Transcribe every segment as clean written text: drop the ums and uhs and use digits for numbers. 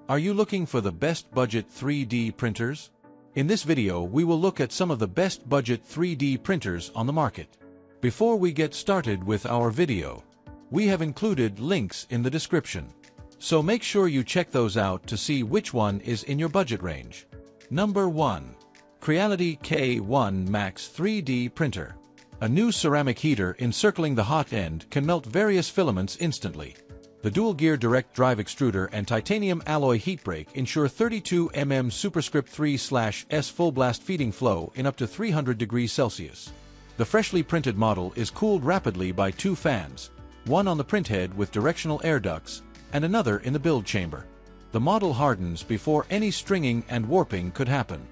Are you looking for the best budget 3D printers? In this video, we will look at some of the best budget 3D printers on the market. Before we get started with our video, we have included links in the description. So make sure you check those out to see which one is in your budget range. Number 1. Creality K1 Max 3D Printer. A new ceramic heater encircling the hot end can melt various filaments instantly. The dual-gear direct drive extruder and titanium alloy heat break ensure 32 mm superscript 3/S full blast feeding flow in up to 300 degrees Celsius. The freshly printed model is cooled rapidly by two fans, one on the printhead with directional air ducts, and another in the build chamber. The model hardens before any stringing and warping could happen.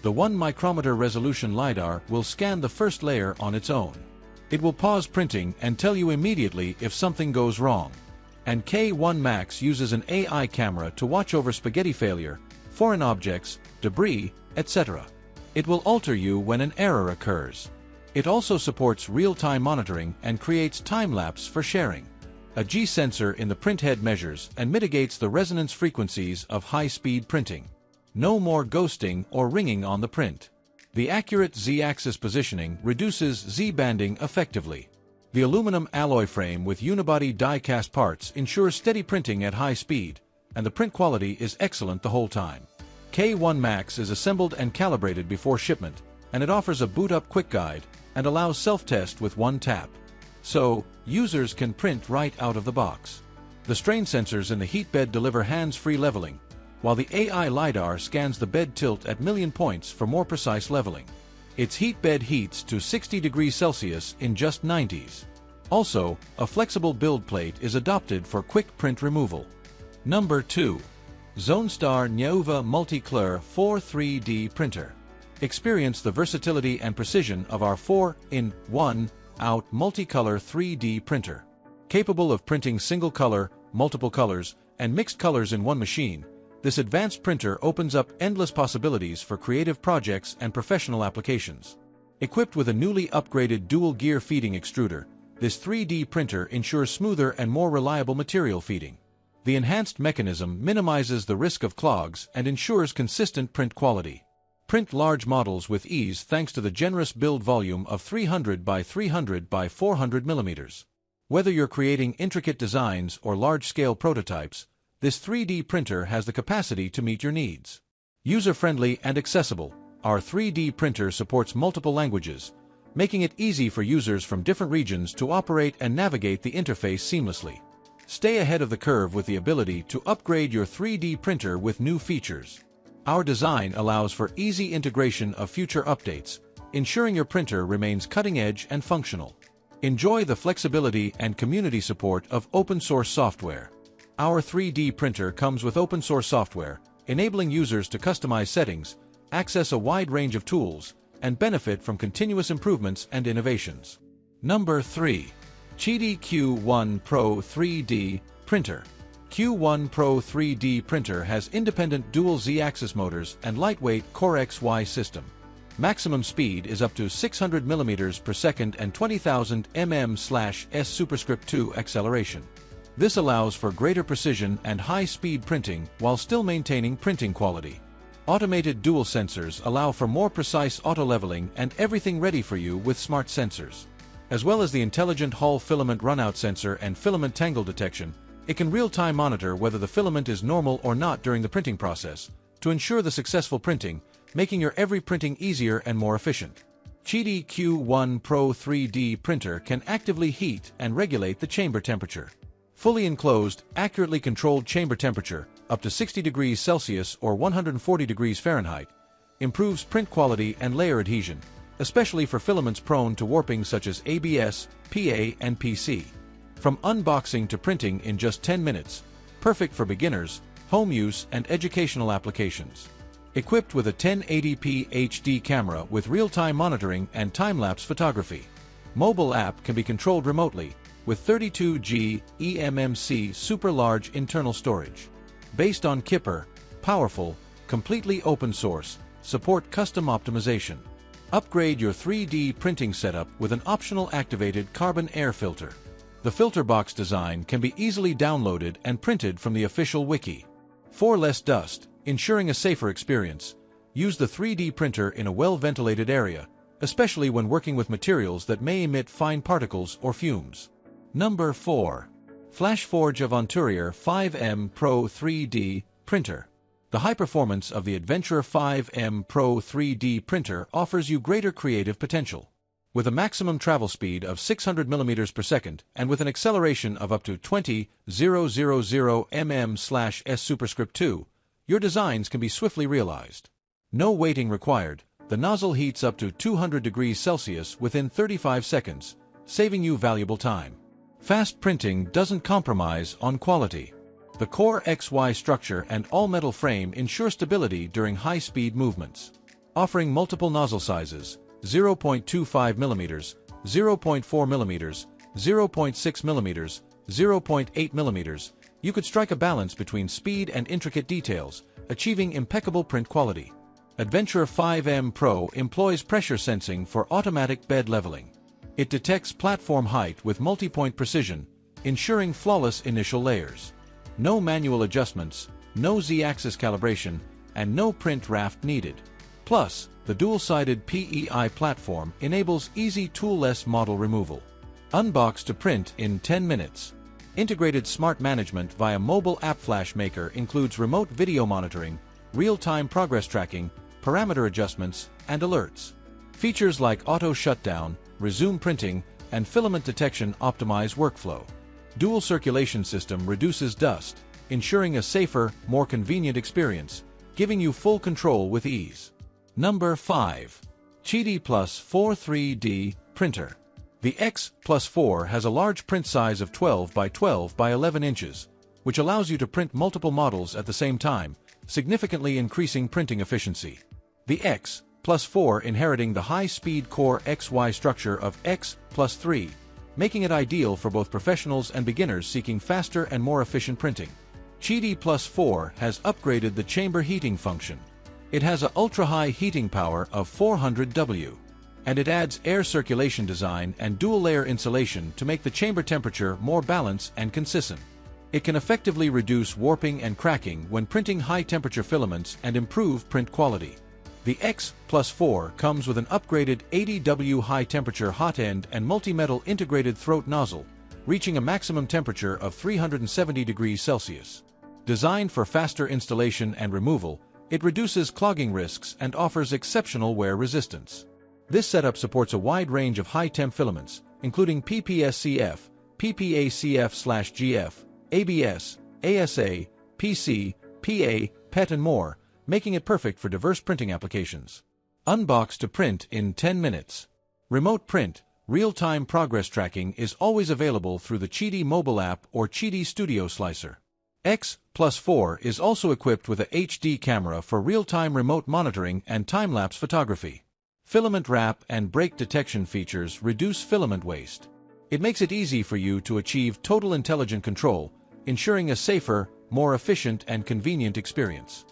The 1 micrometer resolution LiDAR will scan the first layer on its own. It will pause printing and tell you immediately if something goes wrong. And K1 Max uses an AI camera to watch over spaghetti failure, foreign objects, debris, etc. It will alert you when an error occurs. It also supports real-time monitoring and creates time-lapse for sharing. A G sensor in the printhead measures and mitigates the resonance frequencies of high-speed printing. No more ghosting or ringing on the print. The accurate Z-axis positioning reduces Z-banding effectively. The aluminum alloy frame with unibody die-cast parts ensures steady printing at high speed, and the print quality is excellent the whole time. K1 Max is assembled and calibrated before shipment, and it offers a boot-up quick guide and allows self-test with one tap. So, users can print right out of the box. The strain sensors in the heat bed deliver hands-free leveling, while the AI LiDAR scans the bed tilt at million points for more precise leveling. Its heat bed heats to 60 degrees Celsius in just 90s. Also, a flexible build plate is adopted for quick print removal. Number 2. Zonestar Nieuwe Multi-Kleur 4 3D Printer. Experience the versatility and precision of our 4-in-1-out multicolor 3D printer. Capable of printing single color, multiple colors, and mixed colors in one machine, this advanced printer opens up endless possibilities for creative projects and professional applications. Equipped with a newly upgraded dual-gear feeding extruder, this 3D printer ensures smoother and more reliable material feeding. The enhanced mechanism minimizes the risk of clogs and ensures consistent print quality. Print large models with ease thanks to the generous build volume of 300 by 300 by 400 millimeters. Whether you're creating intricate designs or large-scale prototypes, this 3D printer has the capacity to meet your needs. User-friendly and accessible, our 3D printer supports multiple languages, making it easy for users from different regions to operate and navigate the interface seamlessly. Stay ahead of the curve with the ability to upgrade your 3D printer with new features. Our design allows for easy integration of future updates, ensuring your printer remains cutting-edge and functional. Enjoy the flexibility and community support of open-source software. Our 3D printer comes with open-source software, enabling users to customize settings, access a wide range of tools, and benefit from continuous improvements and innovations. Number 3. QIDI Q1 Pro 3D Printer. Q1 Pro 3D Printer has independent dual Z-axis motors and lightweight Core XY system. Maximum speed is up to 600 mm per second and 20,000 mm/s superscript 2 acceleration. This allows for greater precision and high-speed printing while still maintaining printing quality. Automated dual sensors allow for more precise auto-leveling and everything ready for you with smart sensors. As well as the intelligent Hall filament runout sensor and filament tangle detection, it can real-time monitor whether the filament is normal or not during the printing process, to ensure the successful printing, making your every printing easier and more efficient. QIDI Q1 Pro 3D Printer can actively heat and regulate the chamber temperature. Fully enclosed, accurately controlled chamber temperature, up to 60 degrees Celsius or 140 degrees Fahrenheit, improves print quality and layer adhesion, especially for filaments prone to warping such as ABS, PA, and PC. From unboxing to printing in just 10 minutes, perfect for beginners, home use, and educational applications. Equipped with a 1080p HD camera with real-time monitoring and time-lapse photography. Mobile app can be controlled remotely, with 32G eMMC super large internal storage. Based on Kipper, powerful, completely open source, support custom optimization. Upgrade your 3D printing setup with an optional activated carbon air filter. The filter box design can be easily downloaded and printed from the official wiki. 4 less dust, ensuring a safer experience. Use the 3D printer in a well-ventilated area, especially when working with materials that may emit fine particles or fumes. Number 4. Flashforge Avonturier 5M Pro 3D Printer. The high performance of the Adventurer 5M Pro 3D printer offers you greater creative potential. With a maximum travel speed of 600 mm per second and with an acceleration of up to 20,000 mm/s superscript 2, your designs can be swiftly realized. No waiting required. The nozzle heats up to 200 degrees Celsius within 35 seconds, saving you valuable time. Fast printing doesn't compromise on quality. The Core XY structure and all-metal frame ensure stability during high-speed movements. Offering multiple nozzle sizes, 0.25 mm, 0.4 mm, 0.6 mm, 0.8 mm, you could strike a balance between speed and intricate details, achieving impeccable print quality. Adventurer 5M Pro employs pressure sensing for automatic bed leveling. It detects platform height with multi-point precision, ensuring flawless initial layers. No manual adjustments, no Z-axis calibration, and no print raft needed. Plus, the dual-sided PEI platform enables easy tool-less model removal. Unbox to print in 10 minutes. Integrated smart management via mobile app. Flash Maker includes remote video monitoring, real-time progress tracking, parameter adjustments, and alerts. Features like auto shutdown, resume printing, and filament detection optimize workflow. Dual circulation system reduces dust, ensuring a safer, more convenient experience, giving you full control with ease. Number 5. QIDI Plus 4 3D Printer. The X Plus 4 has a large print size of 12 by 12 by 11 inches, which allows you to print multiple models at the same time, significantly increasing printing efficiency. The X Plus 4 inheriting the high-speed Core XY structure of X Plus 3, making it ideal for both professionals and beginners seeking faster and more efficient printing. QIDI Plus 4 has upgraded the chamber heating function. It has an ultra-high heating power of 400 W, and it adds air circulation design and dual-layer insulation to make the chamber temperature more balanced and consistent. It can effectively reduce warping and cracking when printing high-temperature filaments and improve print quality. The X Plus 4 comes with an upgraded 80 W high-temperature hot end and multi-metal integrated throat nozzle, reaching a maximum temperature of 370 degrees Celsius. Designed for faster installation and removal, it reduces clogging risks and offers exceptional wear resistance. This setup supports a wide range of high-temp filaments, including PPSCF, PPACF/GF, ABS, ASA, PC, PA, PET and more, making it perfect for diverse printing applications. Unbox to print in 10 minutes. Remote print, real-time progress tracking is always available through the QIDI mobile app or QIDI Studio Slicer. X Plus 4 is also equipped with a HD camera for real-time remote monitoring and time-lapse photography. Filament wrap and break detection features reduce filament waste. It makes it easy for you to achieve total intelligent control, ensuring a safer, more efficient and convenient experience.